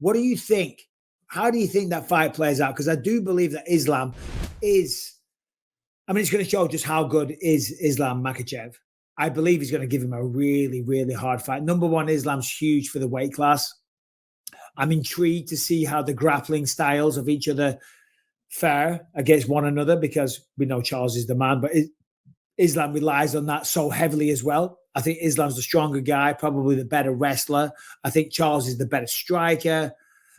What do you think? How do you think that fight plays out? Because I do believe that Islam is, I mean, it's going to show just how good is Islam Makhachev. I believe he's going to give him a really, really hard fight. Number one, Islam's huge for the weight class. I'm intrigued to see how the grappling styles of each other fare against one another, because we know Charles is the man, but Islam relies on that so heavily as well. I think Islam's the stronger guy, probably the better wrestler. I think Charles is the better striker.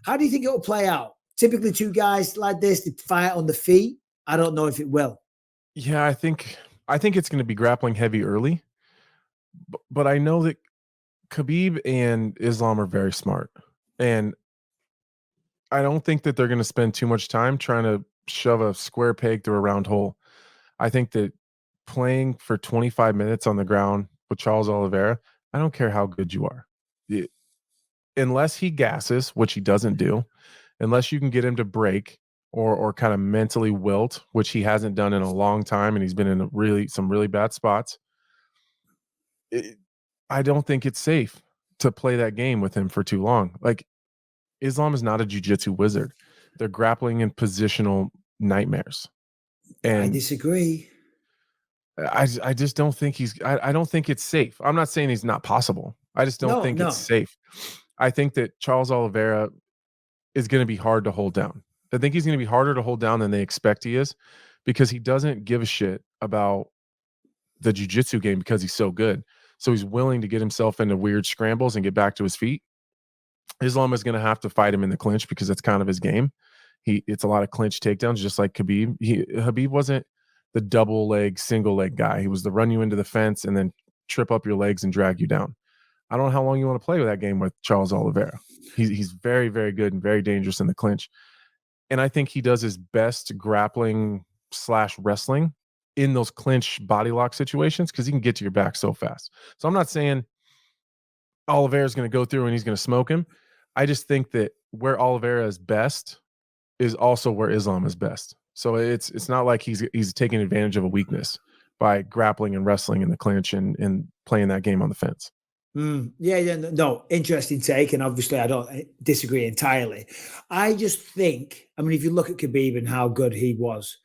How do you think it will play out? Typically, two guys like this, they fight on the feet. I don't know if it will. Yeah, I think it's going to be grappling heavy early, but I know that Khabib and Islam are very smart, and I don't think that they're going to spend too much time trying to shove a square peg through a round hole. I think that playing for 25 minutes on the ground with Charles Oliveira, I don't care how good you are. Unless he gasses, which he doesn't do, unless you can get him to break or kind of mentally wilt, which he hasn't done in a long time, and he's been in some really bad spots, I don't think it's safe to play that game with him for too long. Like, Islam is not a jiu-jitsu wizard. They're grappling and positional nightmares. And I disagree. I just don't think I don't think it's safe. I'm not saying he's not possible. I just don't think it's safe. I think that Charles Oliveira is going to be hard to hold down. I think he's going to be harder to hold down than they expect he is, because he doesn't give a shit about the jiu-jitsu game because he's so good. So he's willing to get himself into weird scrambles and get back to his feet. Islam is going to have to fight him in the clinch because that's kind of his game. It's a lot of clinch takedowns, just like Khabib. Khabib wasn't the double leg, single leg guy. He was the run you into the fence and then trip up your legs and drag you down. I don't know how long you want to play with that game with Charles Oliveira. He's very, very good and very dangerous in the clinch. And I think he does his best grappling / wrestling in those clinch body lock situations because he can get to your back so fast. So I'm not saying Oliveira is going to go through and he's going to smoke him. I just think that where Oliveira is best is also where Islam is best. So it's not like he's taking advantage of a weakness by grappling and wrestling in the clinch and playing that game on the fence. Yeah, no, interesting take. And obviously I don't disagree entirely. I just think, I mean, if you look at Khabib and how good he was,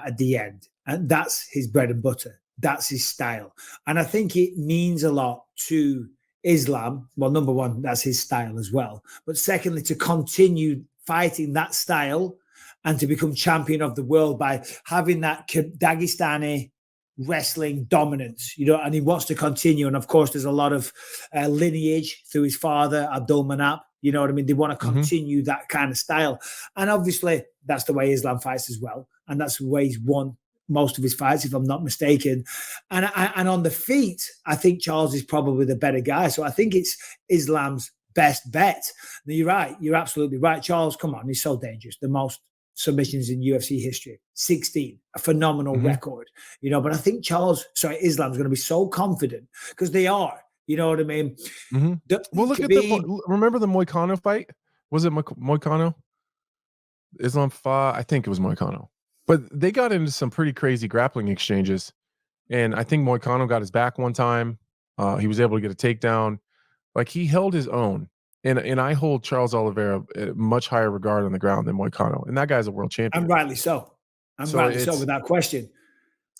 at the end, and that's his bread and butter. That's his style. And I think it means a lot to Islam. Well, number one, that's his style as well. But secondly, to continue fighting that style and to become champion of the world by having that Dagestani wrestling dominance, and he wants to continue. And of course, there's a lot of lineage through his father, Abdul Manap. You know what I mean? They want to continue that kind of style. And obviously, that's the way Islam fights as well. And that's the way he's won most of his fights, if I'm not mistaken. And on the feet, I think Charles is probably the better guy. So I think it's Islam's best bet. Now, you're right. You're absolutely right. Charles, come on, he's so dangerous. The most submissions in UFC history, 16, a phenomenal record, but I think Islam's going to be so confident because they are, you know what I mean? Well, look at remember the Moicano fight? Was it Moicano? Islam fought, I think it was Moicano, but they got into some pretty crazy grappling exchanges. And I think Moicano got his back one time. He was able to get a takedown. Like, he held his own. And I hold Charles Oliveira at much higher regard on the ground than Moicano. And that guy's a world champion. And rightly so. Without question.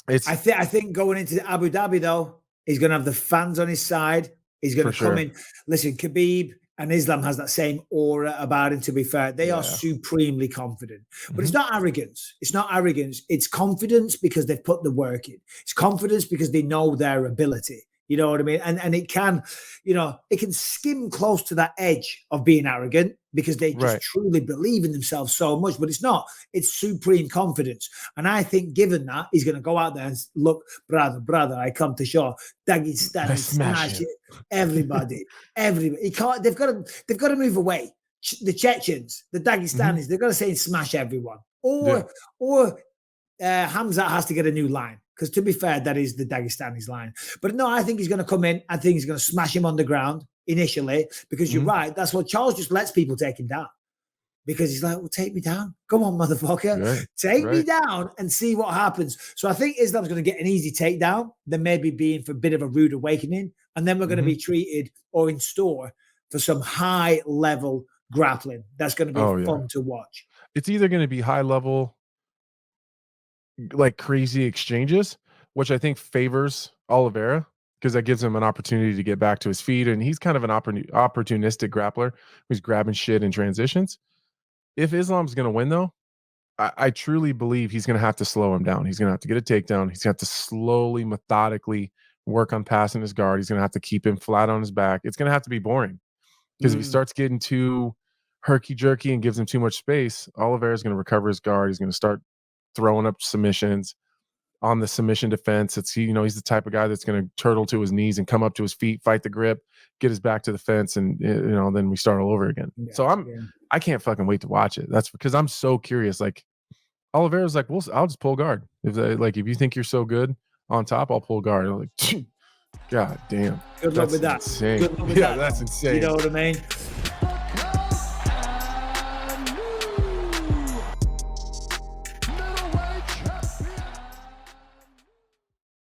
I think going into Abu Dhabi, though, he's going to have the fans on his side. He's going to come in. Listen, Khabib and Islam has that same aura about him, to be fair. They are supremely confident. But it's not arrogance. It's not arrogance. It's confidence because they've put the work in. It's confidence because they know their ability. You know what I mean? And it can, it can skim close to that edge of being arrogant because they just truly believe in themselves so much, but it's not. It's supreme confidence. And I think given that, he's going to go out there and look, brother, I come to show Dagestani smash it. Everybody. He can't, they've got to move away. The Chechens, the Dagestanis, they've got to say smash everyone. Or Hamzat has to get a new line. Because to be fair, that is the Dagestani's line. But no, I think he's going to come in. I think he's going to smash him on the ground initially. Because you're right. That's what Charles just lets people take him down. Because he's like, well, take me down. Come on, motherfucker. Take me down and see what happens. So I think Islam's going to get an easy takedown. Then maybe being for a bit of a rude awakening. And then we're going to be treated or in store for some high-level grappling. That's going to be fun to watch. It's either going to be high level, like crazy exchanges, which I think favors Olivera because that gives him an opportunity to get back to his feet. And he's kind of an opportunistic grappler who's grabbing shit in transitions. If Islam's going to win, though, I truly believe he's going to have to slow him down. He's going to have to get a takedown. He's going to have to slowly, methodically work on passing his guard. He's going to have to keep him flat on his back. It's going to have to be boring because if he starts getting too herky-jerky and gives him too much space, Oliveira's going to recover his guard. He's going to start throwing up submissions on the submission defense. It's, you know, he's the type of guy that's going to turtle to his knees and come up to his feet, fight the grip, get his back to the fence, and, you know, then we start all over again. So I can't fucking wait to watch it. That's because I'm so curious. Like Oliveira's like, I'll just pull guard. If you think you're so good on top, I'll pull guard. I'm like, God damn. Good luck with that. Insane. Good luck with that. That's insane. You know what I mean?